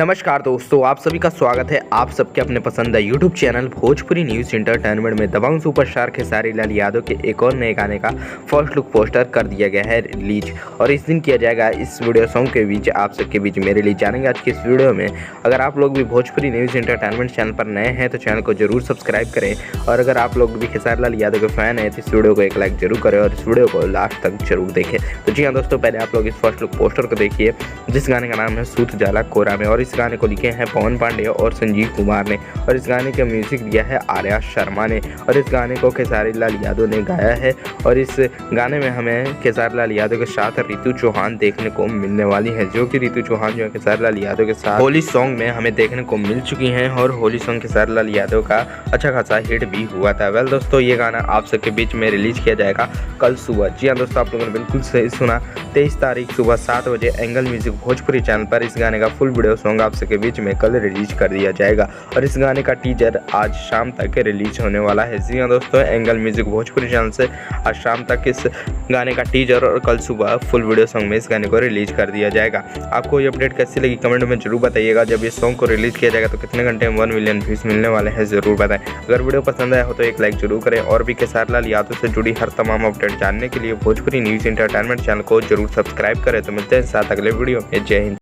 नमस्कार दोस्तों, आप सभी का स्वागत है आप सबके अपने पसंदीदा YouTube channel Bhojpuri news entertainment में। दबंग सुपरस्टार खेसारी लाल यादव के एक और नए गाने का फर्स्ट लुक पोस्टर कर दिया गया है रिलीज और इस दिन किया जाएगा। इस वीडियो सॉन्ग के बीच आप सबके बीच में रिलीज जानेंगे आज की इस वीडियो में। अगर आप लोग भी भोजपुरी न्यूज़ इंटरटेनमेंट चैनल पर नए हैं तो चैनल को जरूर सब्सक्राइब करें और अगर आप लोग भी खेसारी लाल यादव के फैन हैं तो इस वीडियो को एक लाइक जरूर करें और इस वीडियो को लास्ट तक जरूर देखें। तो जी हाँ दोस्तों, पहले आप लोग इस फर्स्ट लुक पोस्टर को देखिए जिस गाने का नाम है सूत जाला कोरा में और इस गाने को लिखे हैं पवन पांडे और संजीव कुमार ने और इस गाने का म्यूजिक दिया है आर्या शर्मा ने और इस गाने को खेसारी लाल यादव ने गाया है और इस गाने में हमें खेसारी लाल यादव के साथ ऋतु चौहान देखने को मिलने वाली है, जो कि ऋतु चौहान जो है खेसारी लाल यादव के साथ होली सॉन्ग में हमें देखने को मिल चुकी हैं और होली सॉन्ग खेसारी लाल यादव का अच्छा खासा हिट भी हुआ था। वेल दोस्तों, ये गाना आप सबके बीच में रिलीज किया जाएगा कल सुबह। जी हाँ दोस्तों, आप लोगों ने बिल्कुल सही सुना, 23 तारीख सुबह 7 बजे एंगल म्यूजिक भोजपुरी चैनल पर इस गाने का फुल वीडियो सॉन्ग आप सबके बीच में कल रिलीज कर दिया जाएगा और इस गाने का टीजर आज शाम तक रिलीज होने वाला है। जी हाँ दोस्तों, एंगल म्यूजिक भोजपुरी चैनल से आज शाम तक इस गाने का टीजर और कल सुबह फुल वीडियो सॉन्ग में इस गाने को रिलीज कर दिया जाएगा। आपको ये अपडेट कैसी लगी कमेंट में जरूर बताइएगा। जब इस सॉन्ग को रिलीज किया जाएगा तो कितने घंटे में 1 मिलियन व्यूज मिलने वाले हैं जरूर बताएं। अगर वीडियो पसंद आया हो तो एक लाइक जरूर करें और भी खेसारी लाल यादव से जुड़ी हर तमाम अपडेट जानने के लिए भोजपुरी न्यूज़ इंटरटेनमेंट चैनल को जरूर सब्सक्राइब करें। तो मिलते हैं साथ अगले वीडियो में। जय हिंद।